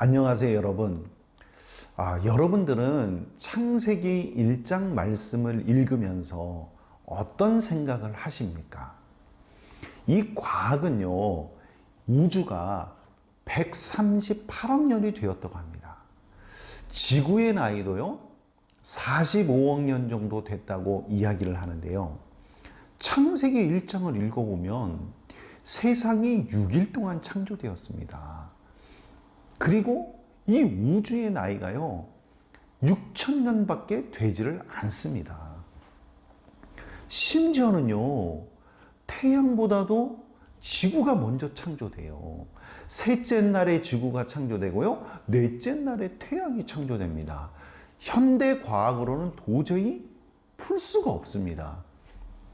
안녕하세요, 여러분. 여러분들은 창세기 1장 말씀을 읽으면서 어떤 생각을 하십니까? 이 과학은요, 우주가 138억 년이 되었다고 합니다. 지구의 나이도요, 45억 년 정도 됐다고 이야기를 하는데요. 창세기 1장을 읽어보면 세상이 6일 동안 창조되었습니다. 그리고 이 우주의 나이가요, 6,000년밖에 되지를 않습니다. 심지어는요, 태양보다도 지구가 먼저 창조돼요. 셋째 날에 지구가 창조되고요, 넷째 날에 태양이 창조됩니다. 현대 과학으로는 도저히 풀 수가 없습니다.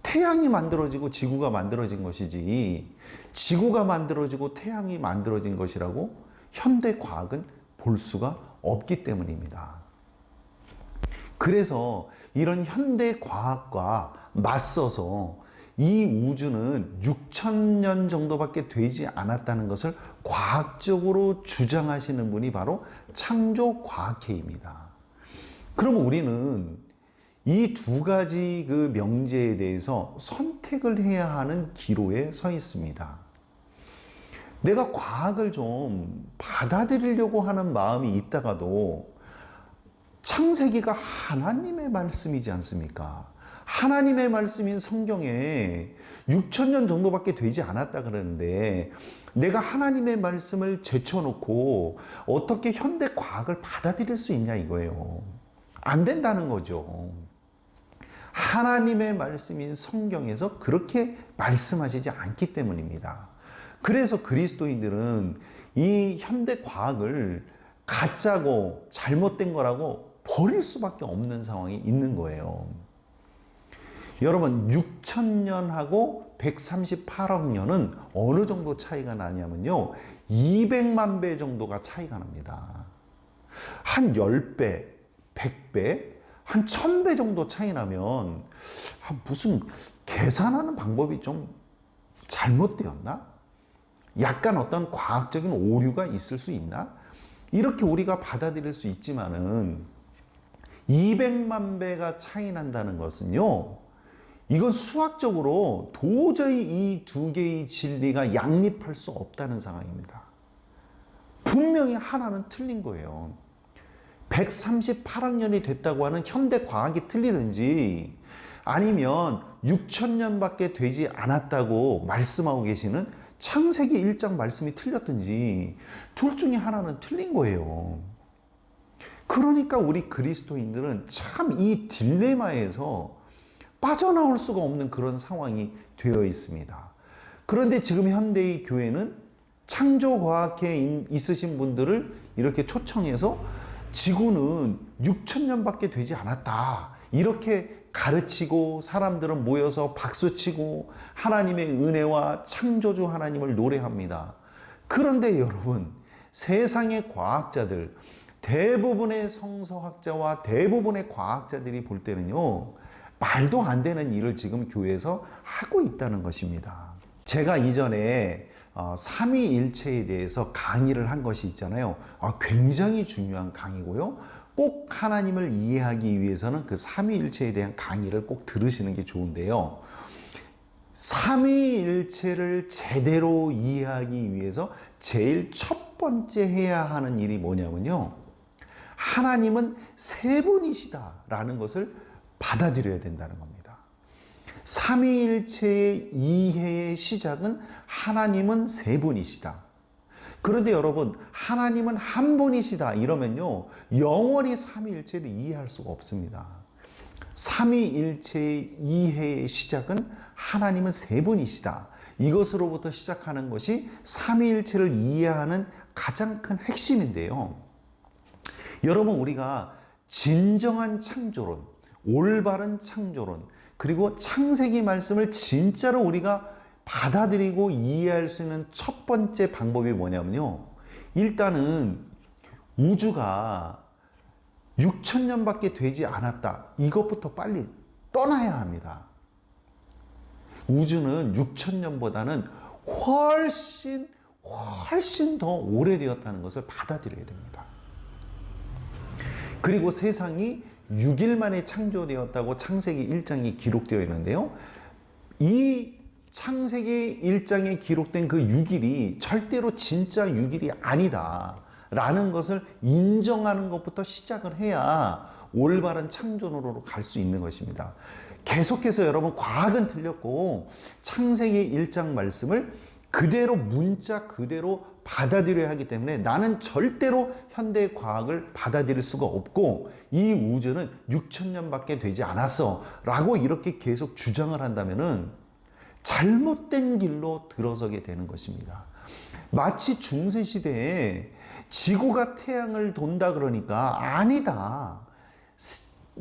태양이 만들어지고 지구가 만들어진 것이지, 지구가 만들어지고 태양이 만들어진 것이라고 현대 과학은 볼 수가 없기 때문입니다. 그래서 이런 현대 과학과 맞서서 이 우주는 6,000년 정도밖에 되지 않았다는 것을 과학적으로 주장하시는 분이 바로 창조과학회입니다. 그럼 우리는 이 두 가지 그 명제에 대해서 선택을 해야 하는 기로에 서 있습니다. 내가 과학을 좀 받아들이려고 하는 마음이 있다가도 창세기가 하나님의 말씀이지 않습니까? 하나님의 말씀인 성경에 6,000년 정도밖에 되지 않았다 그러는데 내가 하나님의 말씀을 제쳐놓고 어떻게 현대 과학을 받아들일 수 있냐 이거예요. 안 된다는 거죠. 하나님의 말씀인 성경에서 그렇게 말씀하시지 않기 때문입니다. 그래서 그리스도인들은 이 현대 과학을 가짜고 잘못된 거라고 버릴 수밖에 없는 상황이 있는 거예요. 여러분, 6,000년하고 138억 년은 어느 정도 차이가 나냐면요, 200만 배 정도가 차이가 납니다. 한 10배, 100배, 한 1000배 정도 차이 나면 무슨 계산하는 방법이 좀 잘못되었나? 약간 어떤 과학적인 오류가 있을 수 있나? 이렇게 우리가 받아들일 수 있지만은 200만 배가 차이 난다는 것은요, 이건 수학적으로 도저히 이 두 개의 진리가 양립할 수 없다는 상황입니다. 분명히 하나는 틀린 거예요. 138억 년이 됐다고 하는 현대 과학이 틀리든지 아니면 6,000년밖에 되지 않았다고 말씀하고 계시는 창세기 1장 말씀이 틀렸든지 둘 중에 하나는 틀린 거예요. 그러니까 우리 그리스도인들은 참 이 딜레마에서 빠져나올 수가 없는 그런 상황이 되어 있습니다. 그런데 지금 현대의 교회는 창조과학회에 있으신 분들을 이렇게 초청해서 지구는 6,000년밖에 되지 않았다, 이렇게 가르치고 사람들은 모여서 박수치고 하나님의 은혜와 창조주 하나님을 노래합니다. 그런데 여러분, 세상의 과학자들, 대부분의 성서학자와 대부분의 과학자들이 볼 때는요, 말도 안 되는 일을 지금 교회에서 하고 있다는 것입니다. 제가 이전에 삼위일체에 대해서 강의를 한 것이 있잖아요. 굉장히 중요한 강의고요. 꼭 하나님을 이해하기 위해서는 그 삼위일체에 대한 강의를 꼭 들으시는 게 좋은데요. 삼위일체를 제대로 이해하기 위해서 제일 첫 번째 해야 하는 일이 뭐냐면요, 하나님은 세 분이시다라는 것을 받아들여야 된다는 겁니다. 삼위일체의 이해의 시작은 하나님은 세 분이시다. 그런데 여러분, 하나님은 한 분이시다 이러면요, 영원히 삼위일체를 이해할 수가 없습니다. 삼위일체의 이해의 시작은 하나님은 세 분이시다, 이것으로부터 시작하는 것이 삼위일체를 이해하는 가장 큰 핵심인데요. 여러분, 우리가 진정한 창조론, 올바른 창조론, 그리고 창세기 말씀을 진짜로 우리가 받아들이고 이해할 수 있는 첫 번째 방법이 뭐냐면요, 일단은 우주가 6,000년밖에 되지 않았다, 이것부터 빨리 떠나야 합니다. 우주는 6,000년보다는 훨씬 훨씬 더 오래되었다는 것을 받아들여야 됩니다. 그리고 세상이 6일 만에 창조되었다고 창세기 1장이 기록되어 있는데요. 이 창세기 1장에 기록된 그 6일이 절대로 진짜 6일이 아니다 라는 것을 인정하는 것부터 시작을 해야 올바른 창조론으로 갈 수 있는 것입니다. 계속해서 여러분 과학은 틀렸고 창세기 1장 말씀을 그대로 문자 그대로 받아들여야 하기 때문에 나는 절대로 현대 과학을 받아들일 수가 없고 이 우주는 6,000년밖에 되지 않았어 라고 이렇게 계속 주장을 한다면은 잘못된 길로 들어서게 되는 것입니다. 마치 중세시대에 지구가 태양을 돈다 그러니까 아니다.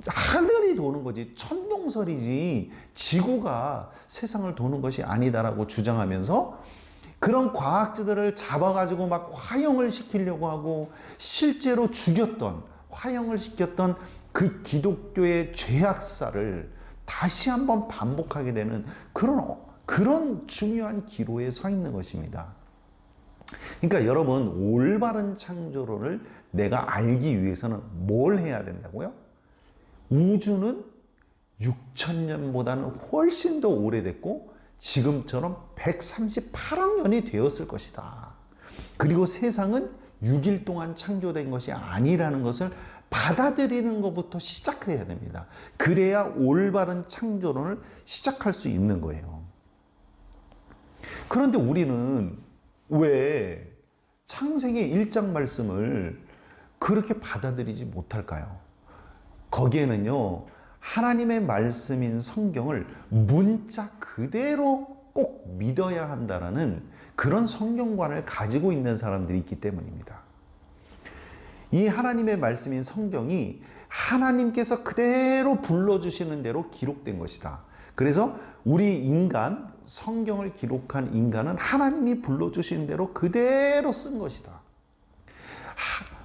하늘이 도는 거지 천동설이지 지구가 세상을 도는 것이 아니다라고 주장하면서 그런 과학자들을 잡아가지고 막 화형을 시키려고 하고 실제로 죽였던 화형을 시켰던 그 기독교의 죄악사를 다시 한번 반복하게 되는 그런 중요한 기로에 서 있는 것입니다. 그러니까 여러분 올바른 창조론을 내가 알기 위해서는 뭘 해야 된다고요? 우주는 6,000년보다는 훨씬 더 오래됐고 지금처럼 138억 년이 되었을 것이다. 그리고 세상은 6일 동안 창조된 것이 아니라는 것을 받아들이는 것부터 시작해야 됩니다. 그래야 올바른 창조론을 시작할 수 있는 거예요. 그런데 우리는 왜 창세기 1장 말씀을 그렇게 받아들이지 못할까요? 거기에는요, 하나님의 말씀인 성경을 문자 그대로 꼭 믿어야 한다는 그런 성경관을 가지고 있는 사람들이 있기 때문입니다. 이 하나님의 말씀인 성경이 하나님께서 그대로 불러주시는 대로 기록된 것이다. 그래서 우리 인간, 성경을 기록한 인간은 하나님이 불러주신 대로 그대로 쓴 것이다.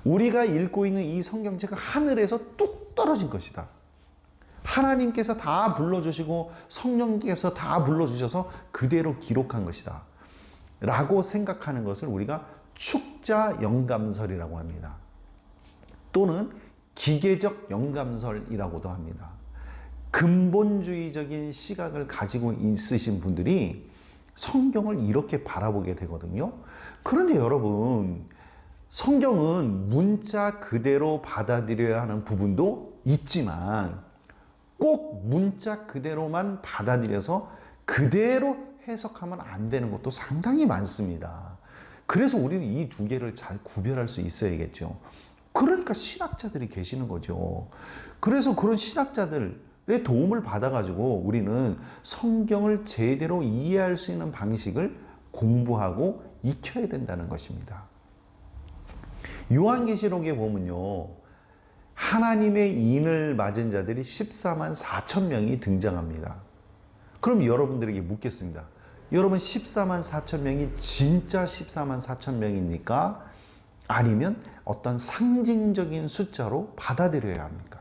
우리가 읽고 있는 이 성경책은 하늘에서 뚝 떨어진 것이다. 하나님께서 다 불러주시고 성령께서 다 불러주셔서 그대로 기록한 것이다 라고 생각하는 것을 우리가 축자 영감설이라고 합니다. 또는 기계적 영감설이라고도 합니다. 근본주의적인 시각을 가지고 있으신 분들이 성경을 이렇게 바라보게 되거든요. 그런데 여러분, 성경은 문자 그대로 받아들여야 하는 부분도 있지만 꼭 문자 그대로만 받아들여서 그대로 해석하면 안 되는 것도 상당히 많습니다. 그래서 우리는 이 두 개를 잘 구별할 수 있어야겠죠. 그러니까 신학자들이 계시는 거죠. 그래서 그런 신학자들의 도움을 받아가지고 우리는 성경을 제대로 이해할 수 있는 방식을 공부하고 익혀야 된다는 것입니다. 요한계시록에 보면요, 하나님의 인을 맞은 자들이 14만 4천 명이 등장합니다. 그럼 여러분들에게 묻겠습니다. 여러분 14만 4천 명이 진짜 14만 4천 명입니까? 아니면 어떤 상징적인 숫자로 받아들여야 합니까?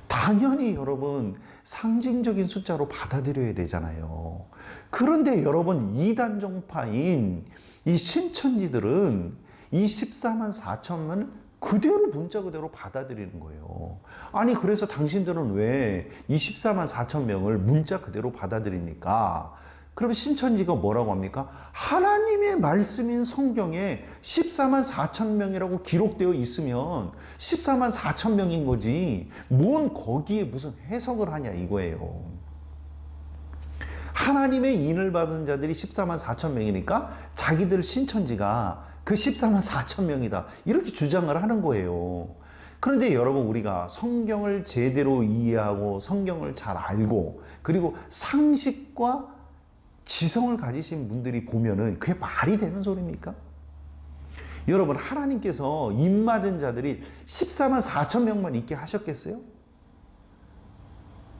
당연히 여러분 상징적인 숫자로 받아들여야 되잖아요. 그런데 여러분 이단종파인 이 신천지들은 이 14만 4천만을 그대로 문자 그대로 받아들이는 거예요. 아니 그래서 당신들은 왜 이 14만 4천 명을 문자 그대로 받아들입니까? 그러면 신천지가 뭐라고 합니까? 하나님의 말씀인 성경에 14만 4천 명이라고 기록되어 있으면 14만 4천 명인 거지 뭔 거기에 무슨 해석을 하냐 이거예요. 하나님의 인을 받은 자들이 14만 4천 명이니까 자기들 신천지가 그 14만 4천 명이다 이렇게 주장을 하는 거예요. 그런데 여러분 우리가 성경을 제대로 이해하고 성경을 잘 알고 그리고 상식과 지성을 가지신 분들이 보면은 그게 말이 되는 소리입니까? 여러분 하나님께서 입맞은 자들이 14만 4천 명만 있게 하셨겠어요?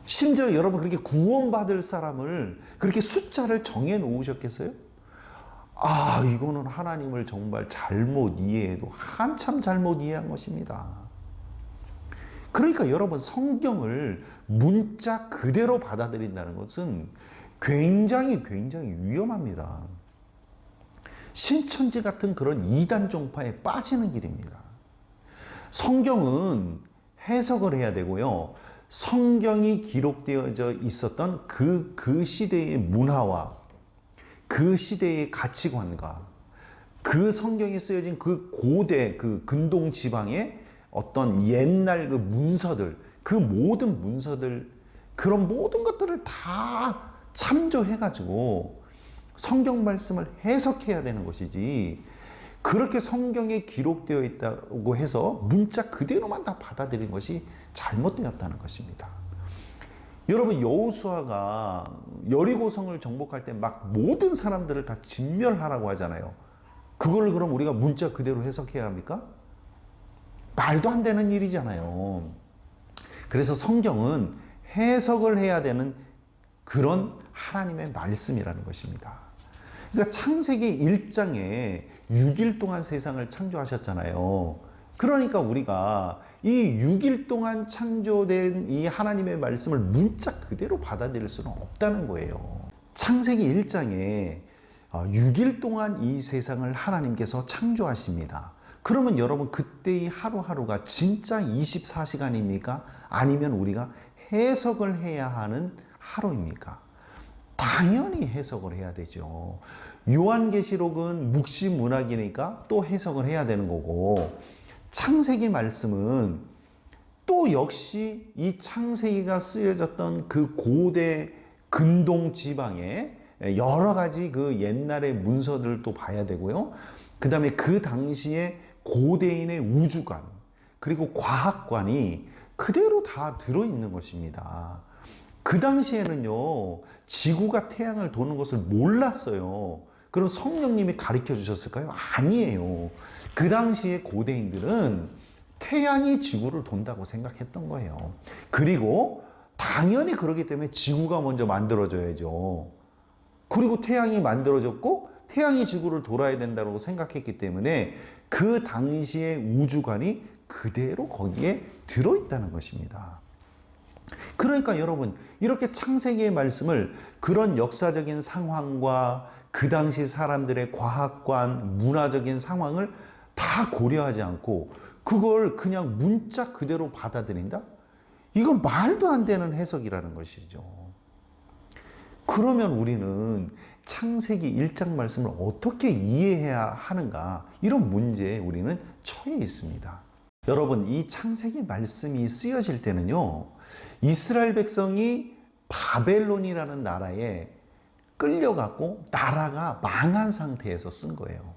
심지어 여러분 그렇게 구원받을 사람을 그렇게 숫자를 정해 놓으셨겠어요? 아, 이거는 하나님을 정말 잘못 이해해도 한참 잘못 이해한 것입니다. 그러니까 여러분 성경을 문자 그대로 받아들인다는 것은 굉장히 위험합니다. 신천지 같은 그런 이단 종파에 빠지는 길입니다. 성경은 해석을 해야 되고요. 성경이 기록되어져 있었던 그 시대의 문화와 그 시대의 가치관과 그 성경이 쓰여진 그 고대 그 근동 지방의 어떤 옛날 그 문서들, 그 모든 문서들, 그런 모든 것들을 다 참조해가지고 성경 말씀을 해석해야 되는 것이지, 그렇게 성경에 기록되어 있다고 해서 문자 그대로만 다 받아들인 것이 잘못되었다는 것입니다. 여러분, 여호수아가 여리고성을 정복할 때 막 모든 사람들을 다 진멸하라고 하잖아요. 그걸 그럼 우리가 문자 그대로 해석해야 합니까? 말도 안 되는 일이잖아요. 그래서 성경은 해석을 해야 되는 그런 하나님의 말씀이라는 것입니다. 그러니까 창세기 1장에 6일 동안 세상을 창조하셨잖아요. 그러니까 우리가 이 6일 동안 창조된 이 하나님의 말씀을 문자 그대로 받아들일 수는 없다는 거예요. 창세기 1장에 6일 동안 이 세상을 하나님께서 창조하십니다. 그러면 여러분, 그때의 하루하루가 진짜 24시간입니까? 아니면 우리가 해석을 해야 하는 하루입니까? 당연히 해석을 해야 되죠. 요한계시록은 묵시문학이니까 또 해석을 해야 되는 거고, 창세기 말씀은 또 역시 이 창세기가 쓰여졌던 그 고대 근동 지방에 여러 가지 그 옛날의 문서들도 봐야 되고요. 그 다음에 그 당시에 고대인의 우주관, 그리고 과학관이 그대로 다 들어있는 것입니다. 그 당시에는요, 지구가 태양을 도는 것을 몰랐어요. 그럼 성령님이 가르쳐 주셨을까요? 아니에요. 그 당시에 고대인들은 태양이 지구를 돈다고 생각했던 거예요. 그리고 당연히 그렇기 때문에 지구가 먼저 만들어져야죠. 그리고 태양이 만들어졌고 태양이 지구를 돌아야 된다고 생각했기 때문에 그 당시의 우주관이 그대로 거기에 들어있다는 것입니다. 그러니까 여러분, 이렇게 창세기의 말씀을 그런 역사적인 상황과 그 당시 사람들의 과학관, 문화적인 상황을 다 고려하지 않고 그걸 그냥 문자 그대로 받아들인다? 이건 말도 안 되는 해석이라는 것이죠. 그러면 우리는 창세기 1장 말씀을 어떻게 이해해야 하는가, 이런 문제에 우리는 처해 있습니다. 여러분, 이 창세기 말씀이 쓰여질 때는요, 이스라엘 백성이 바벨론이라는 나라에 끌려갔고 나라가 망한 상태에서 쓴 거예요.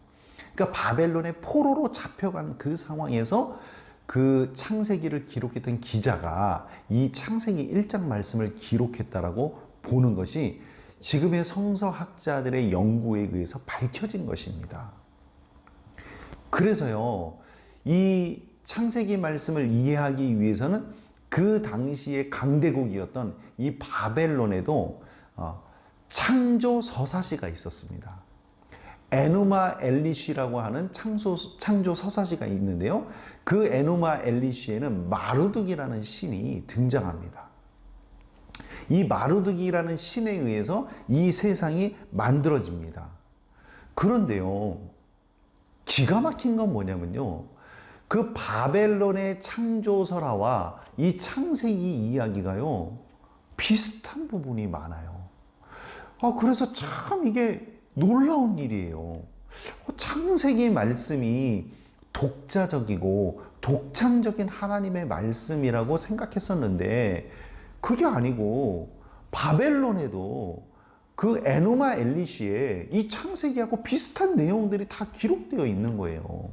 그러니까 바벨론의 포로로 잡혀간 그 상황에서 그 창세기를 기록했던 기자가 이 창세기 1장 말씀을 기록했다라고 보는 것이 지금의 성서학자들의 연구에 의해서 밝혀진 것입니다. 그래서요, 이 창세기 말씀을 이해하기 위해서는 그 당시의 강대국이었던 이 바벨론에도 창조 서사시가 있었습니다. 에누마 엘리시라고 하는 창조 서사시가 있는데요, 그 에누마 엘리시에는 마루둑이라는 신이 등장합니다. 이 마루둑이라는 신에 의해서 이 세상이 만들어집니다. 그런데요, 기가 막힌 건 뭐냐면요, 그 바벨론의 창조설화와 이 창세기 이야기가요, 비슷한 부분이 많아요. 그래서 참 이게 놀라운 일이에요. 창세기 말씀이 독자적이고 독창적인 하나님의 말씀이라고 생각했었는데 그게 아니고 바벨론에도 그 에누마 엘리시에 이 창세기하고 비슷한 내용들이 다 기록되어 있는 거예요.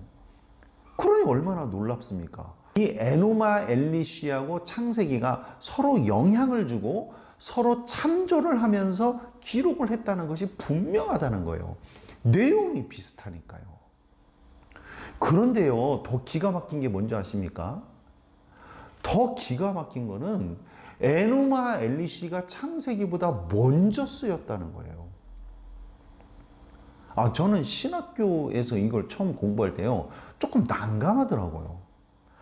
그러니 얼마나 놀랍습니까? 이 에누마 엘리시하고 창세기가 서로 영향을 주고 서로 참조를 하면서 기록을 했다는 것이 분명하다는 거예요. 내용이 비슷하니까요. 그런데요, 더 기가 막힌 게 뭔지 아십니까? 더 기가 막힌 거는 에누마 엘리시가 창세기보다 먼저 쓰였다는 거예요. 저는 신학교에서 이걸 처음 공부할 때요, 조금 난감하더라고요.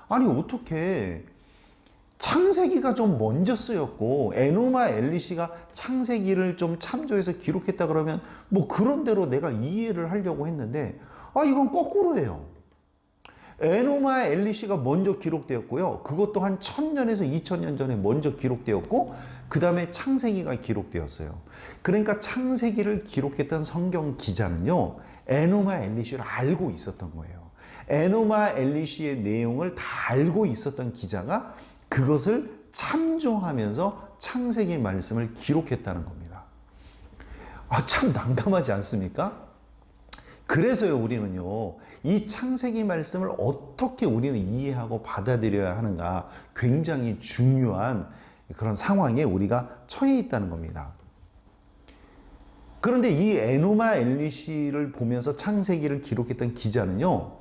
아니, 어떻게 창세기가 좀 먼저 쓰였고 에노마 엘리시가 창세기를 좀 참조해서 기록했다 그러면 뭐 그런 대로 내가 이해를 하려고 했는데 이건 거꾸로예요. 에노마 엘리시가 먼저 기록되었고요. 그것도 한 1000년에서 2000년 전에 먼저 기록되었고 그 다음에 창세기가 기록되었어요. 그러니까 창세기를 기록했던 성경 기자는요, 에노마 엘리시를 알고 있었던 거예요. 에노마 엘리시의 내용을 다 알고 있었던 기자가 그것을 참조하면서 창세기 말씀을 기록했다는 겁니다. 참 난감하지 않습니까? 그래서요, 우리는요, 이 창세기 말씀을 어떻게 우리는 이해하고 받아들여야 하는가 굉장히 중요한 그런 상황에 우리가 처해 있다는 겁니다. 그런데 이 에노마 엘리시를 보면서 창세기를 기록했던 기자는요,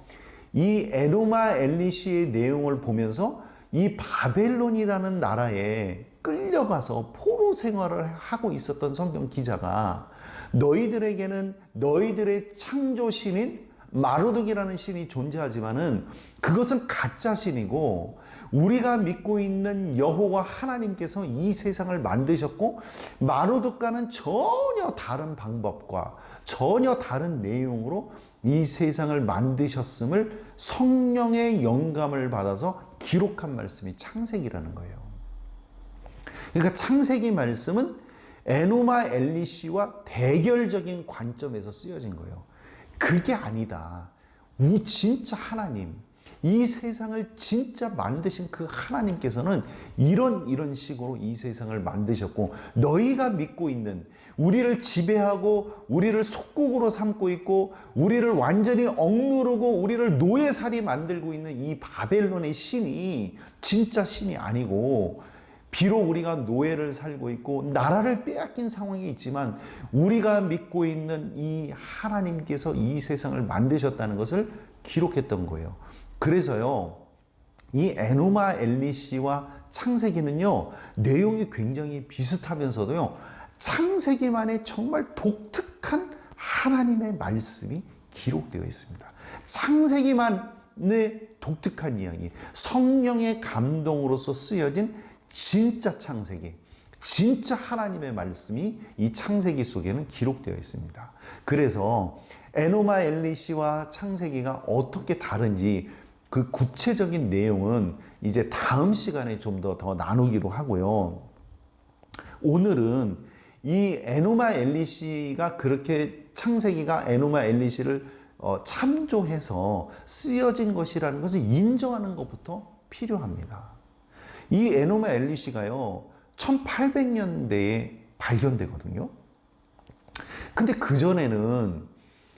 이 에노마 엘리시의 내용을 보면서 이 바벨론이라는 나라에 끌려가서 포로 생활을 하고 있었던 성경 기자가 너희들에게는 너희들의 창조신인 마르둑이라는 신이 존재하지만은 그것은 가짜 신이고 우리가 믿고 있는 여호와 하나님께서 이 세상을 만드셨고 마르둑과는 전혀 다른 방법과 전혀 다른 내용으로 이 세상을 만드셨음을 성령의 영감을 받아서 기록한 말씀이 창세기라는 거예요. 그러니까 창세기 말씀은 에노마 엘리시와 대결적인 관점에서 쓰여진 거예요. 그게 아니다. 진짜 하나님, 이 세상을 진짜 만드신 그 하나님께서는 이런 식으로 이 세상을 만드셨고 너희가 믿고 있는 우리를 지배하고 우리를 속국으로 삼고 있고 우리를 완전히 억누르고 우리를 노예살이 만들고 있는 이 바벨론의 신이 진짜 신이 아니고 비록 우리가 노예를 살고 있고 나라를 빼앗긴 상황이 있지만 우리가 믿고 있는 이 하나님께서 이 세상을 만드셨다는 것을 기록했던 거예요. 그래서요, 이 에노마 엘리시와 창세기는요, 내용이 굉장히 비슷하면서도요, 창세기만의 정말 독특한 하나님의 말씀이 기록되어 있습니다. 창세기만의 독특한 이야기, 성령의 감동으로서 쓰여진 진짜 창세기, 진짜 하나님의 말씀이 이 창세기 속에는 기록되어 있습니다. 그래서 에노마 엘리시와 창세기가 어떻게 다른지 그 구체적인 내용은 이제 다음 시간에 좀 더 나누기로 하고요. 오늘은 이 에노마 엘리시가 그렇게 창세기가 에노마 엘리시를 참조해서 쓰여진 것이라는 것을 인정하는 것부터 필요합니다. 이 에노마 엘리시가요, 1800년대에 발견되거든요. 근데 그전에는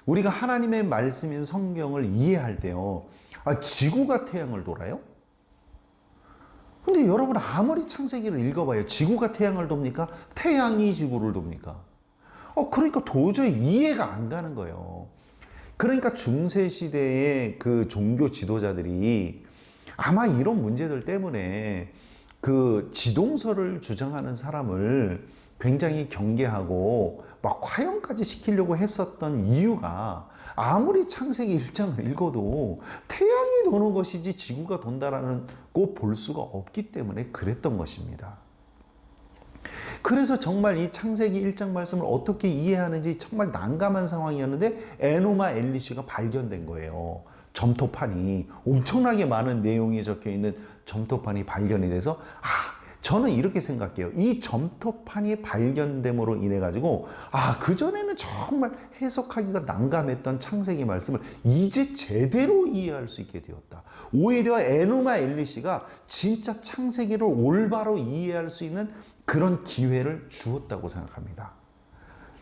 우리가 하나님의 말씀인 성경을 이해할 때요, 지구가 태양을 돌아요? 근데 여러분 아무리 창세기를 읽어봐요. 지구가 태양을 돕니까? 태양이 지구를 돕니까? 그러니까 도저히 이해가 안 가는 거예요. 그러니까 중세시대의 그 종교 지도자들이 아마 이런 문제들 때문에 그 지동설을 주장하는 사람을 굉장히 경계하고 막 화형까지 시키려고 했었던 이유가 아무리 창세기 1장을 읽어도 태양이 도는 것이지 지구가 돈다라는 거 볼 수가 없기 때문에 그랬던 것입니다. 그래서 정말 이 창세기 1장 말씀을 어떻게 이해하는지 정말 난감한 상황이었는데 에노마 엘리시가 발견된 거예요. 점토판이 엄청나게 많은 내용이 적혀 있는 점토판이 발견이 돼서 저는 이렇게 생각해요. 이 점토판이 발견됨으로 인해 가지고 그전에는 정말 해석하기가 난감했던 창세기 말씀을 이제 제대로 이해할 수 있게 되었다. 오히려 에노마 엘리시가 진짜 창세기를 올바로 이해할 수 있는 그런 기회를 주었다고 생각합니다.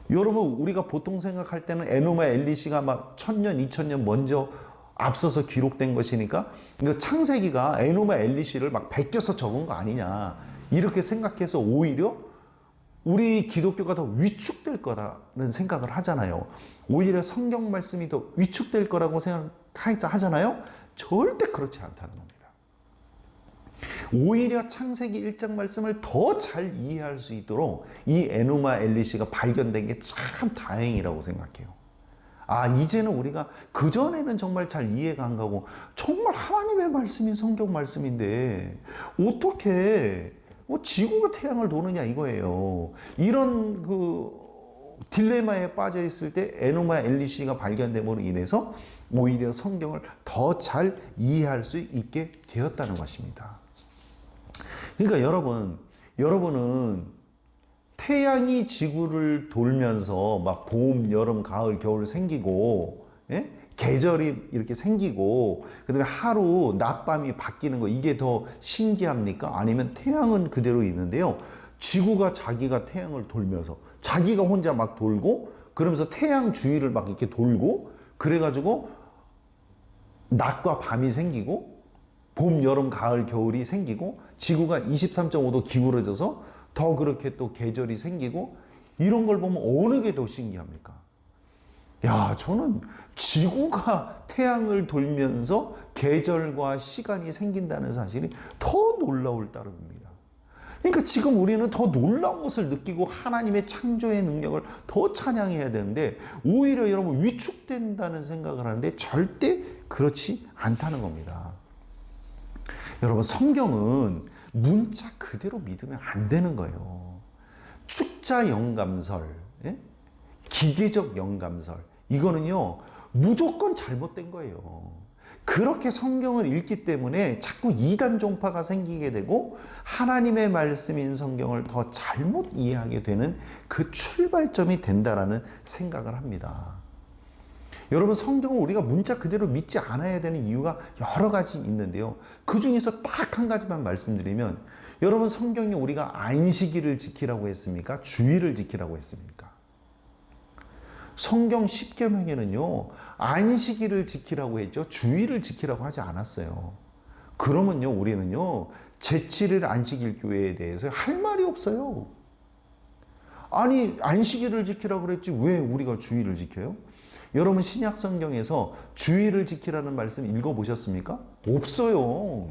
여러분 우리가 보통 생각할 때는 에노마 엘리시가 막 1000년, 2000년 먼저 앞서서 기록된 것이니까 그러니까 창세기가 에노마 엘리시를 막 베껴서 적은 거 아니냐 이렇게 생각해서 오히려 우리 기독교가 더 위축될 거라는 생각을 하잖아요. 오히려 성경 말씀이 더 위축될 거라고 생각하잖아요. 절대 그렇지 않다는 겁니다. 오히려 창세기 1장 말씀을 더 잘 이해할 수 있도록 이 에노마 엘리시가 발견된 게 참 다행이라고 생각해요. 아, 이제는 우리가 그전에는 정말 잘 이해가 안 가고 정말 하나님의 말씀인 성경 말씀인데 어떻게 지구가 태양을 도느냐 이거예요. 이런 딜레마에 빠져 있을 때 에노마 엘리시가 발견됨으로 인해서 오히려 성경을 더 잘 이해할 수 있게 되었다는 것입니다. 그러니까 여러분은 태양이 지구를 돌면서 막 봄, 여름, 가을, 겨울 생기고, 예? 계절이 이렇게 생기고, 그 다음에 하루, 낮밤이 바뀌는 거, 이게 더 신기합니까? 아니면 태양은 그대로 있는데요. 지구가 자기가 태양을 돌면서, 자기가 혼자 막 돌고, 그러면서 태양 주위를 막 이렇게 돌고, 그래가지고, 낮과 밤이 생기고, 봄, 여름, 가을, 겨울이 생기고, 지구가 23.5도 기울어져서, 더 그렇게 또 계절이 생기고 이런 걸 보면 어느 게 더 신기합니까? 야, 저는 지구가 태양을 돌면서 계절과 시간이 생긴다는 사실이 더 놀라울 따름입니다. 그러니까 지금 우리는 더 놀라운 것을 느끼고 하나님의 창조의 능력을 더 찬양해야 되는데 오히려 여러분 위축된다는 생각을 하는데 절대 그렇지 않다는 겁니다. 여러분, 성경은 문자 그대로 믿으면 안 되는 거예요. 축자 영감설, 예? 기계적 영감설, 이거는요 무조건 잘못된 거예요. 그렇게 성경을 읽기 때문에 자꾸 이단 종파가 생기게 되고 하나님의 말씀인 성경을 더 잘못 이해하게 되는 그 출발점이 된다라는 생각을 합니다. 여러분, 성경을 우리가 문자 그대로 믿지 않아야 되는 이유가 여러 가지 있는데요. 그 중에서 딱 한 가지만 말씀드리면, 여러분, 성경이 우리가 안식일을 지키라고 했습니까? 주일을 지키라고 했습니까? 성경 10계명에는요, 안식일을 지키라고 했죠. 주일을 지키라고 하지 않았어요. 그러면요, 우리는요, 제7일 안식일 교회에 대해서 할 말이 없어요. 아니, 안식일을 지키라고 그랬지 왜 우리가 주일을 지켜요? 여러분, 신약 성경에서 주일을 지키라는 말씀 읽어보셨습니까? 없어요.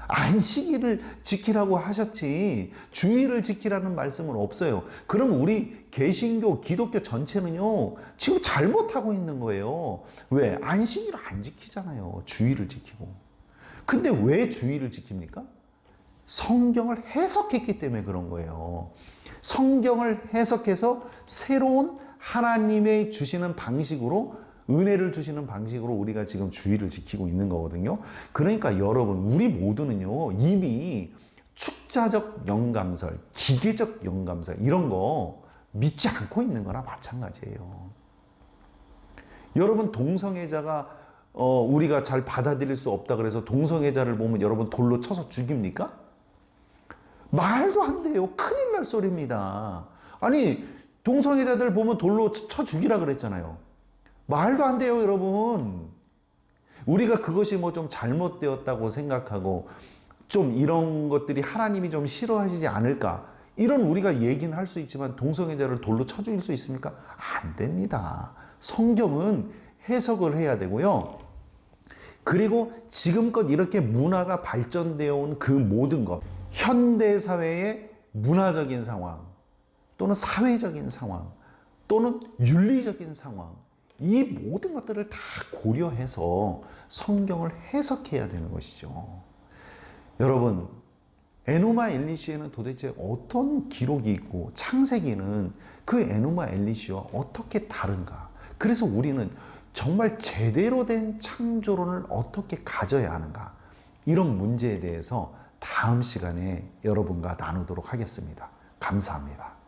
안식일을 지키라고 하셨지 주일을 지키라는 말씀은 없어요. 그럼 우리 개신교, 기독교 전체는요 지금 잘못하고 있는 거예요. 왜? 안식일을 안 지키잖아요. 주일을 지키고. 근데 왜 주일을 지킵니까? 성경을 해석했기 때문에 그런 거예요. 성경을 해석해서 새로운 하나님의 주시는 방식으로, 은혜를 주시는 방식으로 우리가 지금 주일을 지키고 있는 거거든요. 그러니까 여러분, 우리 모두는요 이미 축자적 영감설, 기계적 영감설 이런 거 믿지 않고 있는 거나 마찬가지예요. 여러분, 동성애자가 우리가 잘 받아들일 수 없다 그래서 동성애자를 보면 여러분 돌로 쳐서 죽입니까? 말도 안 돼요. 큰일 날 소리입니다. 아니, 동성애자들 보면 돌로 쳐 죽이라 그랬잖아요. 말도 안 돼요, 여러분. 우리가 그것이 뭐 좀 잘못되었다고 생각하고 좀 이런 것들이 하나님이 좀 싫어하시지 않을까, 이런 우리가 얘기는 할 수 있지만 동성애자를 돌로 쳐 죽일 수 있습니까? 안 됩니다. 성경은 해석을 해야 되고요. 그리고 지금껏 이렇게 문화가 발전되어 온 그 모든 것, 현대사회의 문화적인 상황 또는 사회적인 상황 또는 윤리적인 상황, 이 모든 것들을 다 고려해서 성경을 해석해야 되는 것이죠. 여러분, 에노마 엘리시에는 도대체 어떤 기록이 있고 창세기는 그 에노마 엘리시와 어떻게 다른가? 그래서 우리는 정말 제대로 된 창조론을 어떻게 가져야 하는가? 이런 문제에 대해서 다음 시간에 여러분과 나누도록 하겠습니다. 감사합니다.